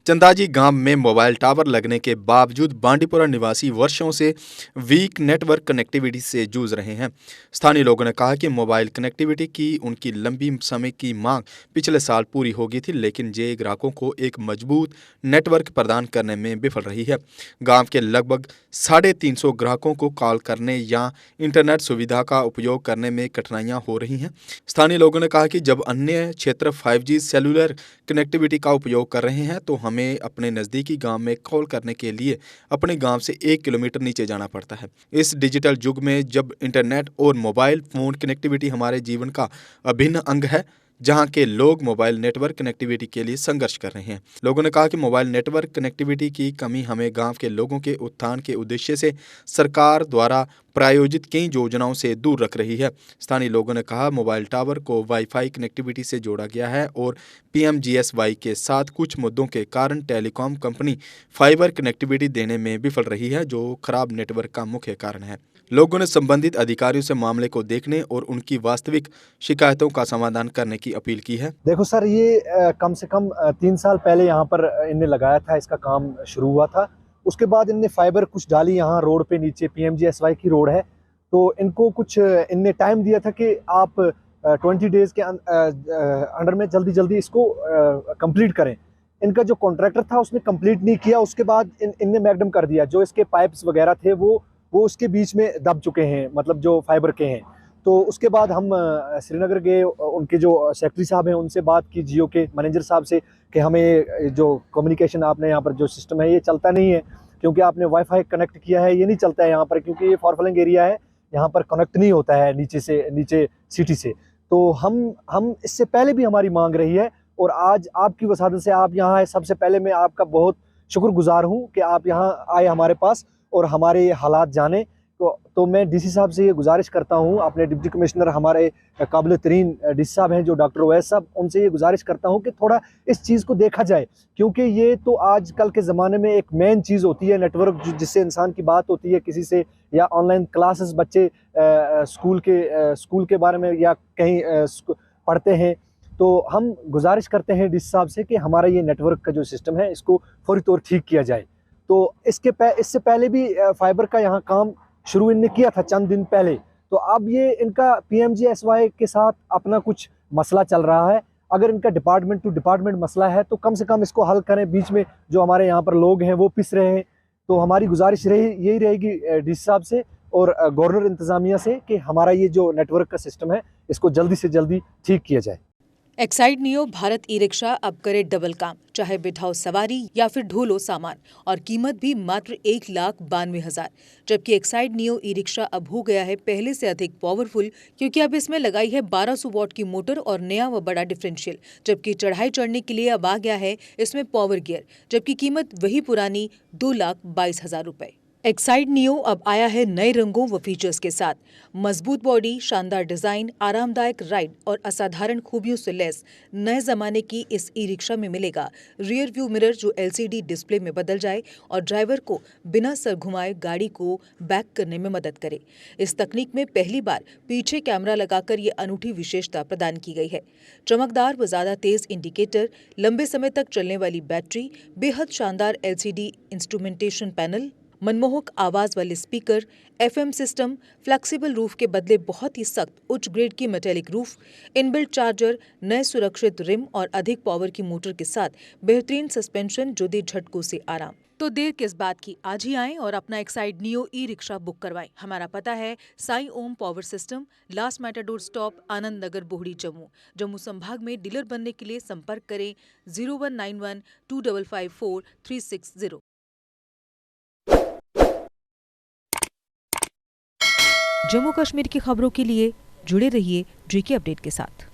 चंदाजी गांव में mobile tower लगने के बावजूद बांडीपुरा निवासी वर्षों से वीक नेटवर्क कनेक्टिविटी से जूझ रहे हैं। स्थानीय लोगों ने कहा कि मोबाइल कनेक्टिविटी की उनकी लंबी समय की मांग पिछले साल पूरी हो गई थी, लेकिन जे ग्राहकों को एक मजबूत नेटवर्क प्रदान करने में विफल रही है। गांव के लगभग 350 ग्राहकों को कॉल करने या इंटरनेट सुविधा का उपयोग करने में कठिनाइयां हो रही हैं। स्थानीय लोगों ने कहा कि जब अन्य क्षेत्र 5G सेलुलर कनेक्टिविटी का उपयोग कर रहे हैं तो हमें अपने नज़दीकी गांव में कॉल करने के लिए अपने गांव से 1 किलोमीटर नीचे जाना पड़ता है। इस डिजिटल युग में जब इंटरनेट और मोबाइल फ़ोन कनेक्टिविटी हमारे जीवन का अभिन्न अंग है, जहां के लोग मोबाइल नेटवर्क कनेक्टिविटी के लिए संघर्ष कर रहे हैं। लोगों ने कहा कि मोबाइल नेटवर्क कनेक्टिविटी की कमी हमें गांव के लोगों के उत्थान के उद्देश्य से सरकार द्वारा प्रायोजित कई योजनाओं से दूर रख रही है। स्थानीय लोगों ने कहा मोबाइल टावर को वाईफाई कनेक्टिविटी से जोड़ा गया है और PMGSY के साथ कुछ मुद्दों के कारण टेलीकॉम कंपनी फाइबर कनेक्टिविटी देने में विफल रही है, जो खराब नेटवर्क का मुख्य कारण है। लोगों ने संबंधित अधिकारियों से मामले को देखने और उनकी वास्तविक शिकायतों का समाधान करने की अपील की है। देखो सर, ये कम से कम 3 साल पहले यहाँ पर इनने लगाया था, इसका काम शुरू हुआ था। उसके बाद इनने फाइबर कुछ डाली यहाँ रोड पे, नीचे PMGSY की रोड है, तो इनको कुछ इनने टाइम दिया था कि आप 20 डेज के अंडर में जल्दी जल्दी इसको कंप्लीट करें। इनका जो कॉन्ट्रैक्टर था उसने कंप्लीट नहीं किया। उसके बाद इनने मैगडम कर दिया। जो इसके पाइप्स वगैरह थे वो उसके बीच में दब चुके हैं, मतलब जो फाइबर के हैं। तो उसके बाद हम श्रीनगर गए, उनके जो सेक्रेटरी साहब हैं उनसे बात की, जियो के मैनेजर साहब से, कि हमें जो कम्युनिकेशन आपने यहाँ पर जो सिस्टम है ये चलता नहीं है, क्योंकि आपने वाईफाई कनेक्ट किया है, ये नहीं चलता है यहाँ पर, क्योंकि ये फॉरफ्लंग एरिया है, यहाँ पर कनेक्ट नहीं होता है नीचे सिटी से। तो हम इससे पहले भी हमारी मांग रही है, और आज आपकी वसादत से आप यहाँ आए। सबसे पहले मैं आपका बहुत शुक्रगुजार हूँ कि आप यहाँ आए हमारे पास और हमारे हालात जाने। तो मैं DC साहब से ये गुजारिश करता हूँ, अपने डिप्टी कमिश्नर हमारे काबिल तरीन DC साहब हैं जो डॉक्टर ओवैस साहब, उनसे ये गुजारिश करता हूँ कि थोड़ा इस चीज़ को देखा जाए, क्योंकि ये तो आजकल के ज़माने में एक मेन चीज़ होती है, नेटवर्क, जिससे इंसान की बात होती है किसी से, या ऑनलाइन क्लासेस बच्चे स्कूल के बारे में या कहीं पढ़ते हैं। तो हम गुजारिश करते हैं DC साहब से कि हमारा ये नेटवर्क का जो सिस्टम है इसको फौरी तौर ठीक किया जाए। तो इससे पहले भी फाइबर का यहाँ काम शुरू इनने किया था चंद दिन पहले। तो अब ये इनका PMGSY के साथ अपना कुछ मसला चल रहा है। अगर इनका डिपार्टमेंट टू डिपार्टमेंट मसला है तो कम से कम इसको हल करें। बीच में जो हमारे यहाँ पर लोग हैं वो पिस रहे हैं। तो हमारी गुजारिश यही रहेगी DC साहब से और गवर्नर इंतज़ामिया से कि हमारा ये जो नेटवर्क का सिस्टम है इसको जल्दी से जल्दी ठीक किया जाए। एक्साइड नियो भारत ई-रिक्शा अब करे डबल काम, चाहे बिठाओ सवारी या फिर ढोलो सामान, और कीमत भी मात्र 1,92,000। जबकि एक्साइड नियो ई-रिक्शा अब हो गया है पहले से अधिक पावरफुल, क्योंकि अब इसमें लगाई है 1200 वॉट की मोटर और नया व बड़ा डिफरेंशियल। जबकि चढ़ाई चढ़ने के लिए अब आ गया है इसमें पावर गियर, जबकि कीमत वही पुरानी 2,22,000 रुपए। एक्साइड नियो अब आया है नए रंगों व फीचर्स के साथ। मजबूत बॉडी, शानदार डिजाइन, आरामदायक राइड और असाधारण खूबियों से लैस नए जमाने की इस ई रिक्शा में मिलेगा रियर व्यू मिरर, जो LCD डिस्प्ले में बदल जाए और ड्राइवर को बिना सर घुमाए गाड़ी को बैक करने में मदद करे। इस तकनीक में पहली बार पीछे कैमरा लगाकर ये अनूठी विशेषता प्रदान की गई है। चमकदार व ज्यादा तेज इंडिकेटर, लंबे समय तक चलने वाली बैटरी, बेहद शानदार LCD इंस्ट्रूमेंटेशन पैनल, मनमोहक आवाज वाले speaker, FM system, flexible roof के बदले बहुत ही सख्त उच्च ग्रेड की मेटेलिक रूफ, इनबिल्ट चार्जर, नए सुरक्षित रिम और अधिक पावर की मोटर के साथ बेहतरीन सस्पेंशन जो दे झटकों से आराम। तो देर किस बात की, आज ही आएं और अपना Exide Neo E rickshaw book करवाएं। हमारा पता है Sai Om power system, last matador stop, Anand Nagar, Bohri, Jammu संभाग में। डीलर बनने के लिए संपर्क करें 0191 2554 360। जम्मू कश्मीर की खबरों के लिए जुड़े रहिए GK अपडेट के साथ।